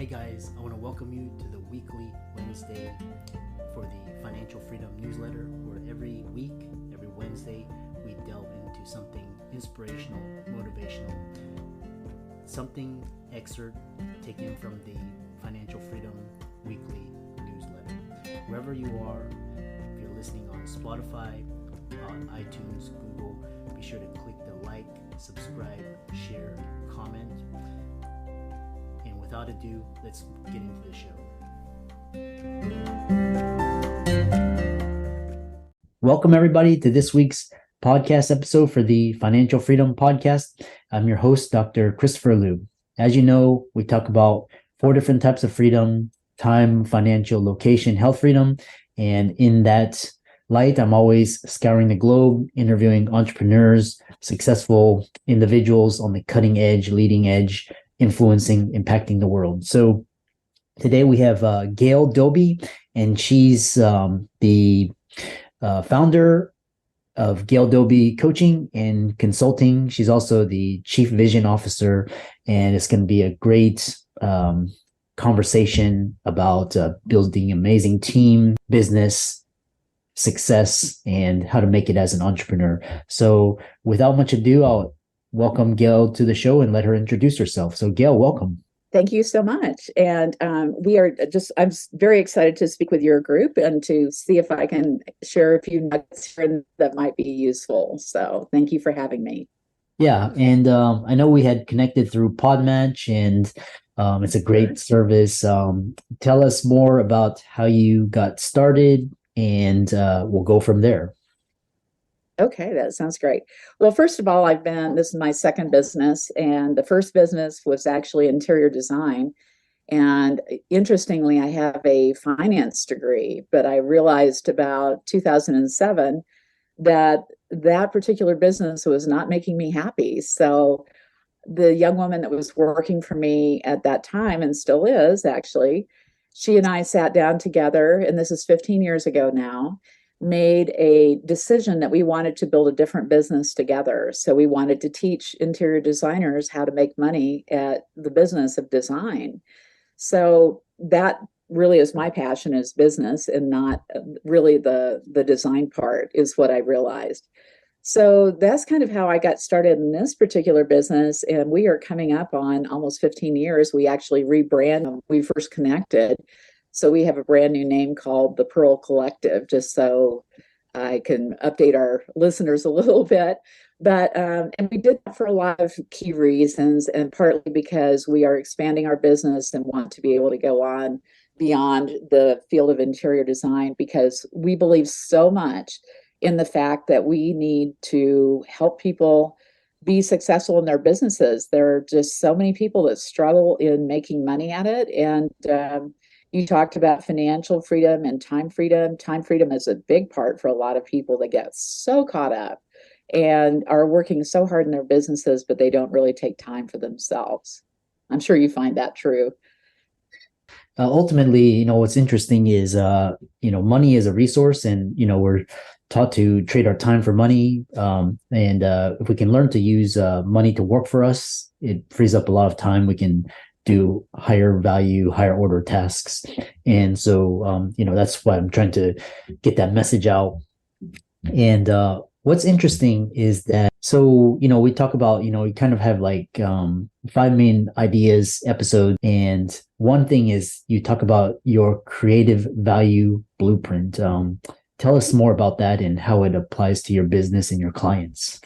Hey guys, I want to welcome you to the weekly Wednesday for the Financial Freedom newsletter, where every week, every Wednesday, we delve into something inspirational, motivational, something excerpt taken from the Financial Freedom weekly newsletter. Wherever you are, if you're listening on Spotify, on iTunes, Google, be sure to click the like, subscribe, share, comment. And without ado, let's get into the show. Welcome everybody to this week's podcast episode for the Financial Freedom Podcast. I'm your host, Dr. Christopher Liu. As you know, we talk about 4 different types of freedom: time, financial, location, health freedom. And in that light, I'm always scouring the globe, interviewing entrepreneurs, successful individuals on the cutting edge, leading edge, influencing, impacting the world. So today we have Gail Doby, and she's the founder of Gail Doby Coaching and Consulting. She's also the Chief Vision Officer, and it's going to be a great conversation about building amazing team, business, success, and how to make it as an entrepreneur. So without much ado, I'll welcome Gail to the show and let her introduce herself. So Gail, welcome. Thank you so much. And I'm very excited to speak with your group and to see if I can share a few nuggets here that might be useful. So thank you for having me. Yeah. And I know we had connected through Podmatch, and it's a great service. Tell us more about how you got started, and we'll go from there. Okay, that sounds great. Well, first of all, this is my second business, and the first business was actually interior design. And interestingly, I have a finance degree, but I realized about 2007 that particular business was not making me happy. So the young woman that was working for me at that time, and still is actually, she and I sat down together, and this is 15 years ago now, made a decision that we wanted to build a different business together. So we wanted to teach interior designers how to make money at the business of design. So that really is my passion, is business, and not really the design part, is what I realized. So that's kind of how I got started in this particular business. And we are coming up on almost 15 years. We actually rebranded when we first connected. So we have a brand new name called the Pearl Collective, just so I can update our listeners a little bit. But and we did that for a lot of key reasons, and partly because we are expanding our business and want to be able to go on beyond the field of interior design, because we believe so much in the fact that we need to help people be successful in their businesses. There are just so many people that struggle in making money at it. And you talked about financial freedom and time freedom. Time freedom is a big part for a lot of people that get so caught up and are working so hard in their businesses, but they don't really take time for themselves. I'm sure you find that true. Ultimately, what's interesting is, money is a resource, and, we're taught to trade our time for money. And if we can learn to use money to work for us, it frees up a lot of time. We can do higher value, higher order tasks. And so, that's why I'm trying to get that message out. And what's interesting is that, so, we talk about, we kind of have like 5 main ideas episode. And one thing is you talk about your creative value blueprint. Tell us more about that and how it applies to your business and your clients.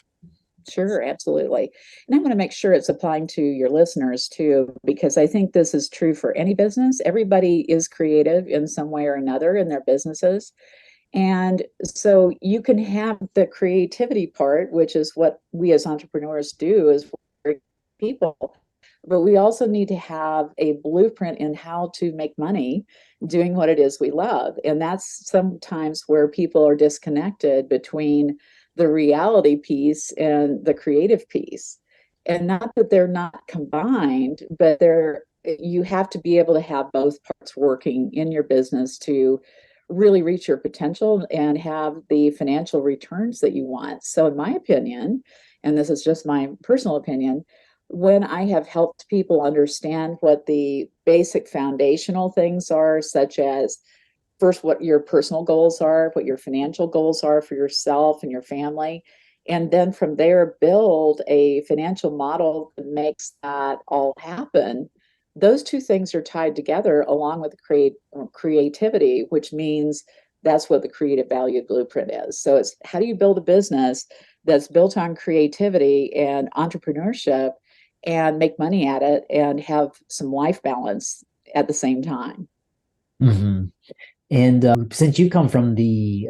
Sure, absolutely. And I want to make sure it's applying to your listeners too, because I think this is true for any business. Everybody is creative in some way or another in their businesses. And so you can have the creativity part, which is what we as entrepreneurs do, is for people. But we also need to have a blueprint in how to make money doing what it is we love. And that's sometimes where people are disconnected between the reality piece and the creative piece. And not that they're not combined, but you have to be able to have both parts working in your business to really reach your potential and have the financial returns that you want. So in my opinion, and this is just my personal opinion, when I have helped people understand what the basic foundational things are, such as first what your personal goals are, what your financial goals are for yourself and your family, and then from there build a financial model that makes that all happen. Those two things are tied together along with creativity, which means that's what the creative value blueprint is. So it's how do you build a business that's built on creativity and entrepreneurship and make money at it and have some life balance at the same time. Hmm. And since you come from the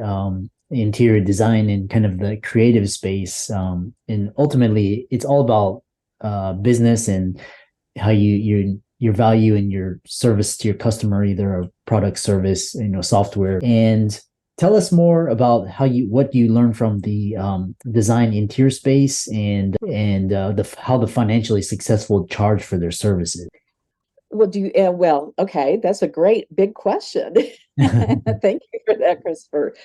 interior design and kind of the creative space, and ultimately it's all about business and how your value and your service to your customer, either a product, service, software. And tell us more about what you learned from the design interior space and the how the financially successful charge for their services. Well, okay, that's a great big question. Thank you for that, Christopher.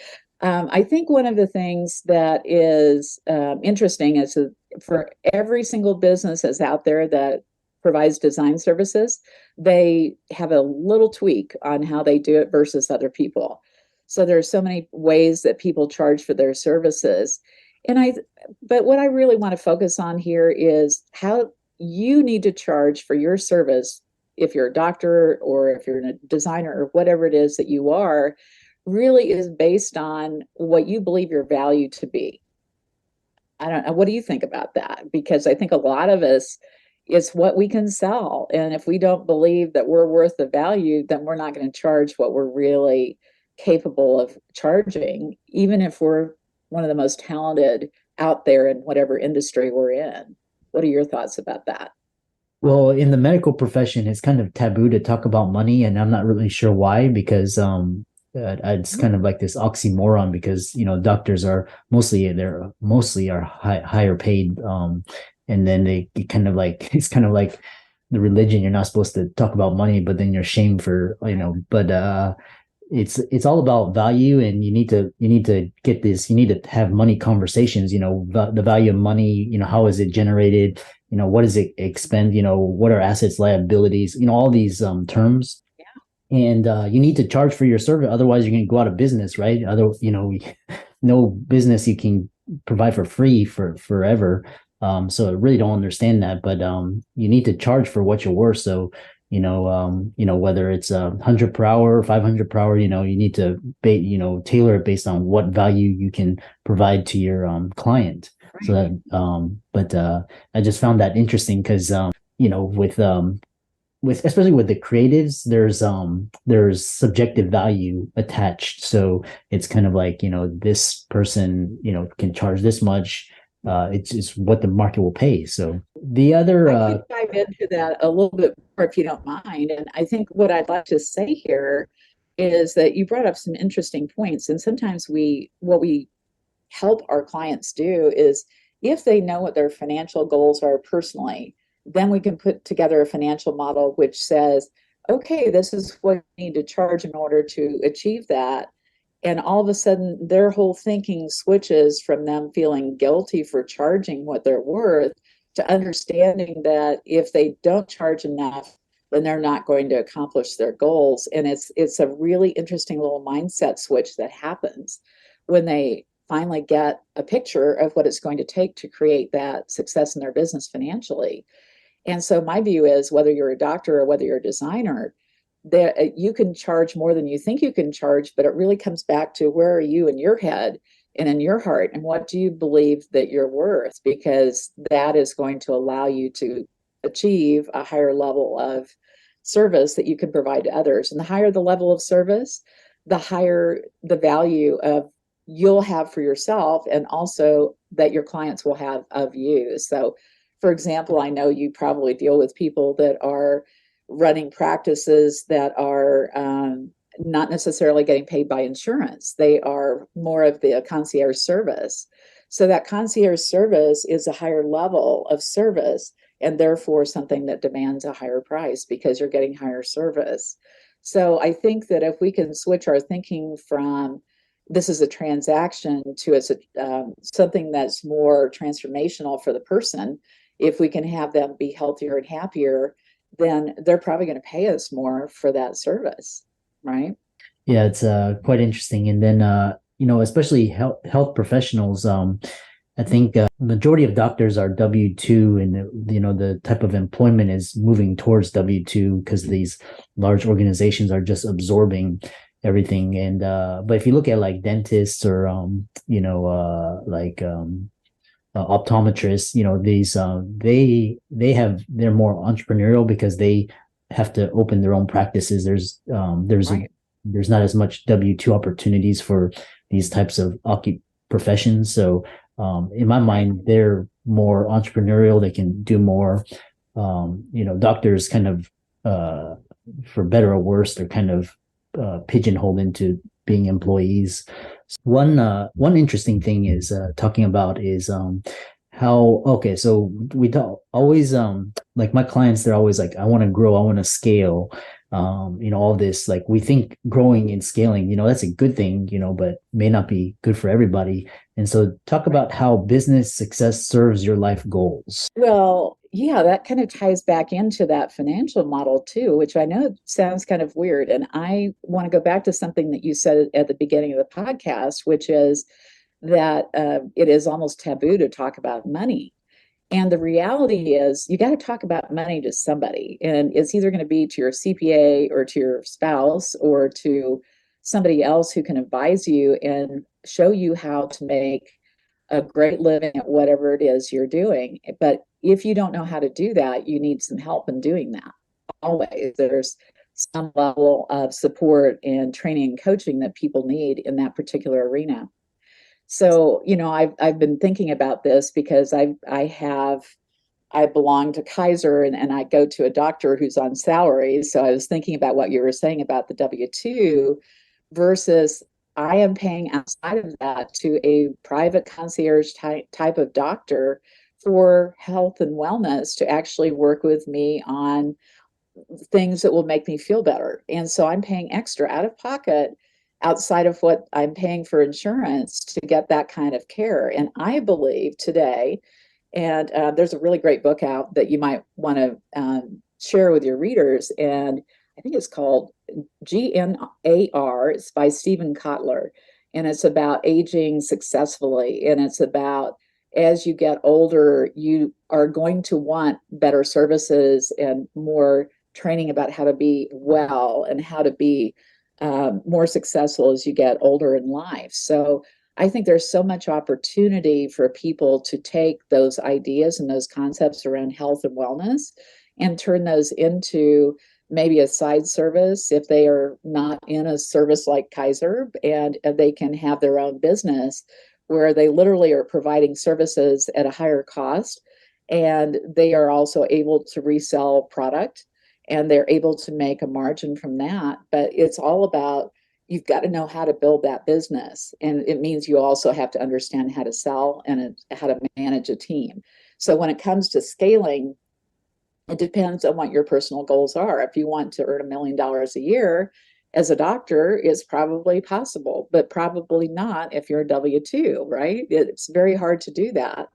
I think one of the things that is interesting is for every single business that's out there that provides design services, they have a little tweak on how they do it versus other people. So there are so many ways that people charge for their services. But what I really want to focus on here is how you need to charge for your service if you're a doctor or if you're a designer or whatever it is that you are, really is based on what you believe your value to be. I don't know. What do you think about that? Because I think a lot of us, it's what we can sell. And if we don't believe that we're worth the value, then we're not going to charge what we're really capable of charging, even if we're one of the most talented out there in whatever industry we're in. What are your thoughts about that? Well, in the medical profession, it's kind of taboo to talk about money, and I'm not really sure why, because it's kind of like this oxymoron because doctors are mostly are higher paid, and then they kind of like it's kind of like the religion. You're not supposed to talk about money, but then you're shamed for but it's all about value, and you need to get this. You need to have money conversations. The value of money. How is it generated? What does it expend? What are assets, liabilities? All these terms. And you need to charge for your service, otherwise you're going to go out of business, right? No business you can provide for free for forever. So I really don't understand that, but you need to charge for what you're worth. So whether it's 100 per hour or 500 per hour, you need to tailor it based on what value you can provide to your client. Right. So that, but I just found that interesting because with especially with the creatives, there's subjective value attached. So it's kind of like this person can charge this much. It's just what the market will pay. So the other I could dive into that a little bit more if you don't mind. And I think what I'd like to say here is that you brought up some interesting points. And sometimes what we help our clients do is if they know what their financial goals are personally, then we can put together a financial model which says, okay, this is what you need to charge in order to achieve that. And all of a sudden, their whole thinking switches from them feeling guilty for charging what they're worth to understanding that if they don't charge enough, then they're not going to accomplish their goals. And it's a really interesting little mindset switch that happens when they finally get a picture of what it's going to take to create that success in their business financially. And so my view is whether you're a doctor or whether you're a designer, that you can charge more than you think you can charge, but it really comes back to where are you in your head and in your heart, and what do you believe that you're worth? Because that is going to allow you to achieve a higher level of service that you can provide to others. And the higher the level of service, the higher the value of you'll have for yourself, and also that your clients will have of you. So for example, I know you probably deal with people that are running practices that are not necessarily getting paid by insurance. They are more of the concierge service. So that concierge service is a higher level of service, and therefore something that demands a higher price because you're getting higher service. So I think that if we can switch our thinking from this is a transaction to it's something that's more transformational for the person, if we can have them be healthier and happier, then they're probably going to pay us more for that service, right? Yeah, it's quite interesting. And then especially health professionals, I think majority of doctors are W-2, and the type of employment is moving towards W-2 because these large organizations are just absorbing everything. And but if you look at like dentists or optometrists, they're more entrepreneurial because they have to open their own practices. Right. There's not as much W-2 opportunities for these types of professions. So in my mind, they're more entrepreneurial. They can do more. Doctors kind of, for better or worse, they're kind of pigeonholed into being employees. One interesting thing is talking about is how okay, so we always like my clients, they're always like, I want to grow, I want to scale. All this, like, we think growing and scaling, that's a good thing, but may not be good for everybody. And so talk about how business success serves your life goals. Well, yeah, that kind of ties back into that financial model too, which I know sounds kind of weird. And I want to go back to something that you said at the beginning of the podcast, which is that it is almost taboo to talk about money. And the reality is, you got to talk about money to somebody. And it's either going to be to your CPA or to your spouse or to somebody else who can advise you and show you how to make a great living at whatever it is you're doing. But if you don't know how to do that, you need some help in doing that. Always, there's some level of support and training and coaching that people need in that particular arena. So, I've been thinking about this because I belong to Kaiser, and I go to a doctor who's on salary. So I was thinking about what you were saying about the W-2 versus I am paying outside of that to a private concierge type of doctor for health and wellness to actually work with me on things that will make me feel better. And so I'm paying extra out of pocket outside of what I'm paying for insurance to get that kind of care. And I believe today, and there's a really great book out that you might want to share with your readers. And I think it's called GNAR. It's by Stephen Kotler. And it's about aging successfully. And it's about, as you get older, you are going to want better services and more training about how to be well and how to be more successful as you get older in life. So I think there's so much opportunity for people to take those ideas and those concepts around health and wellness and turn those into maybe a side service if they are not in a service like Kaiser, and they can have their own business where they literally are providing services at a higher cost, and they are also able to resell product, and they're able to make a margin from that. But it's all about, you've got to know how to build that business. And it means you also have to understand how to sell and how to manage a team. So when it comes to scaling, it depends on what your personal goals are. If you want to earn $1 million a year as a doctor, it's probably possible, but probably not if you're a W-2, right? It's very hard to do that.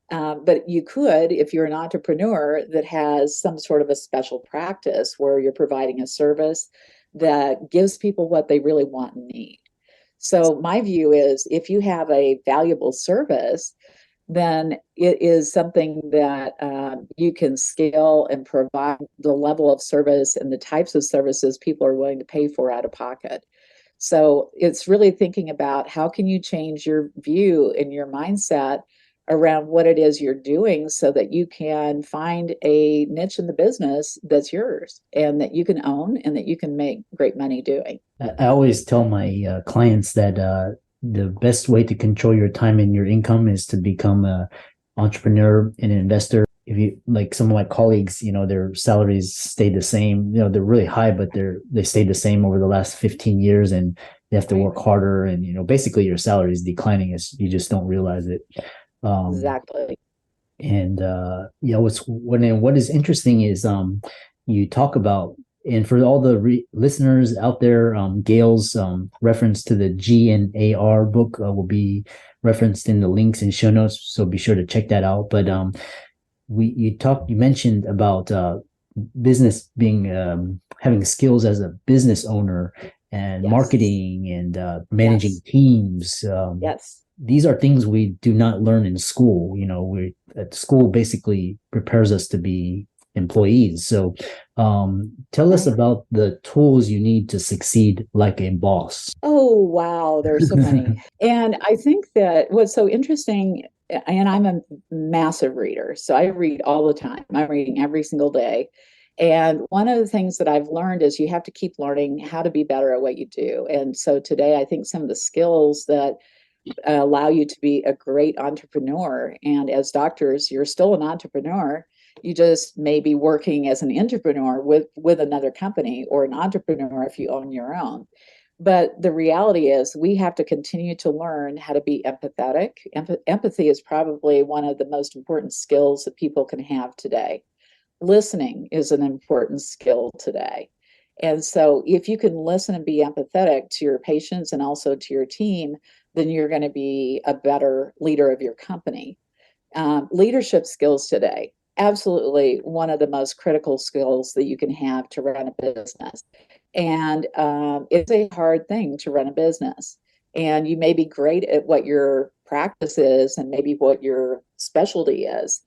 But you could, if you're an entrepreneur that has some sort of a special practice where you're providing a service that gives people what they really want and need. So my view is, if you have a valuable service, then it is something that you can scale and provide the level of service and the types of services people are willing to pay for out of pocket. So it's really thinking about, how can you change your view and your mindset around what it is you're doing so that you can find a niche in the business that's yours and that you can own and that you can make great money doing. I always tell my clients that the best way to control your time and your income is to become an entrepreneur and an investor. If you, like some of my colleagues, their salaries stay the same. They're really high, but they stayed the same over the last 15 years, and they have to work harder. And basically your salary is declining as you just don't realize it. Exactly. And what is interesting is you talk about, and for all the listeners out there, Gail's reference to the GNAR book will be referenced in the links and show notes, so be sure to check that out. But you mentioned about business being having skills as a business owner and Yes. marketing and managing Yes. teams. Yes. These are things we do not learn in school. We at school basically prepares us to be employees. So tell us Right. about the tools you need to succeed like a boss. Oh, wow. There's so many. And I think that what's so interesting, and I'm a massive reader, so I read all the time. I'm reading every single day. And one of the things that I've learned is you have to keep learning how to be better at what you do. And so today, I think some of the skills that allow you to be a great entrepreneur, and as doctors, you're still an entrepreneur. You just may be working as an entrepreneur with another company, or an entrepreneur if you own your own. But the reality is, we have to continue to learn how to be empathetic. Empathy is probably one of the most important skills that people can have today. Listening is an important skill today. And so, if you can listen and be empathetic to your patients and also to your team, then you're going to be a better leader of your company. Leadership skills today, absolutely one of the most critical skills that you can have to run a business. And it's a hard thing to run a business. And you may be great at what your practice is and maybe what your specialty is,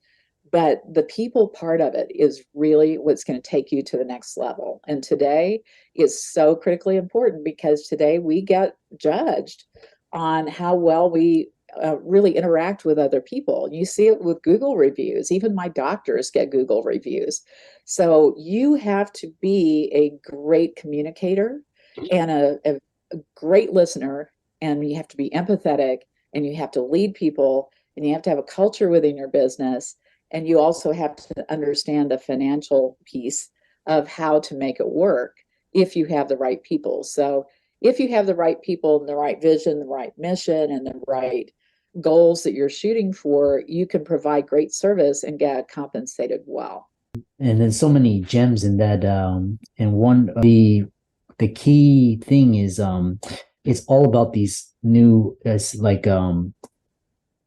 but the people part of it is really what's going to take you to the next level. And today is so critically important, because today we get judged on how well we really interact with other people. You see it with Google reviews. Even my doctors get Google reviews. So you have to be a great communicator and a great listener, and you have to be empathetic, and you have to lead people, and you have to have a culture within your business, and you also have to understand the financial piece of how to make it work if you have the right people. So if you have the right people and the right vision, the right mission, and the right goals that you're shooting for, you can provide great service and get compensated well. And then so many gems in that. And one the key thing is it's all about these new as like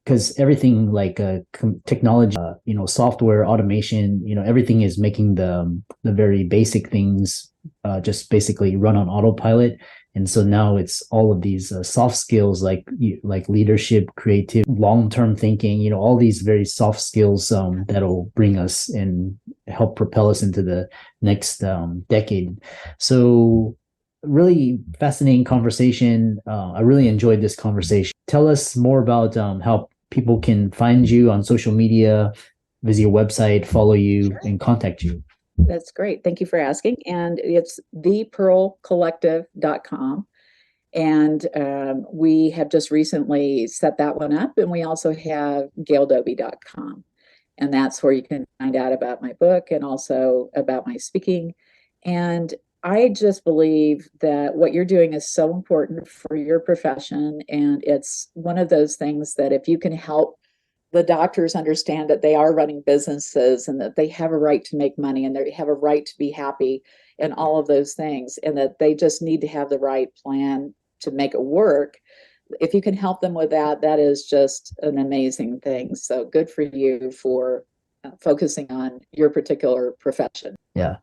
because everything like technology, software automation, everything is making the very basic things just basically run on autopilot. And so now it's all of these soft skills like leadership, creative, long-term thinking, all these very soft skills that'll bring us and help propel us into the next decade. So really fascinating conversation. I really enjoyed this conversation. Tell us more about how people can find you on social media, visit your website, follow you, and contact you. That's great. Thank you for asking. And it's thepearlcollective.com. And we have just recently set that one up. And we also have gaildoby.com. And that's where you can find out about my book and also about my speaking. And I just believe that what you're doing is so important for your profession. And it's one of those things that if you can help the doctors understand that they are running businesses and that they have a right to make money and they have a right to be happy and all of those things, and that they just need to have the right plan to make it work. If you can help them with that, that is just an amazing thing. So good for you for focusing on your particular profession. Yeah.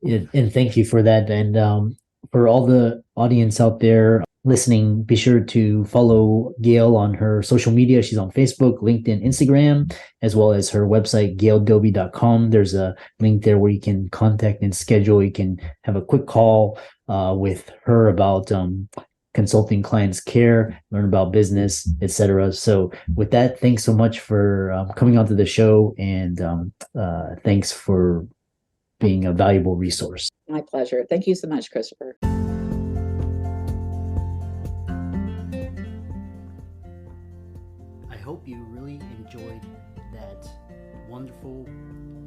And thank you for that. And for all the audience out there listening, be sure to follow Gail on her social media. She's on Facebook, LinkedIn, Instagram, as well as her website, gaildoby.com. There's a link there where you can contact and schedule. You can have a quick call with her about consulting clients' care, learn about business, etc. So with that, thanks so much for coming onto the show, and thanks for being a valuable resource. My pleasure. Thank you so much, Christopher. I hope you really enjoyed that wonderful,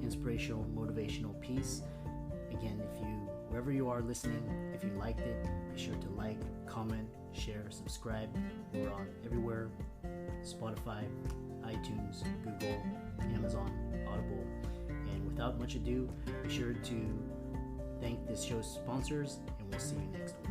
inspirational, motivational piece. Again, wherever you are listening, if you liked it, be sure to like, comment, share, subscribe. We're on everywhere: Spotify, iTunes, Google, Amazon, Audible. And without much ado, be sure to thank this show's sponsors, and we'll see you next week.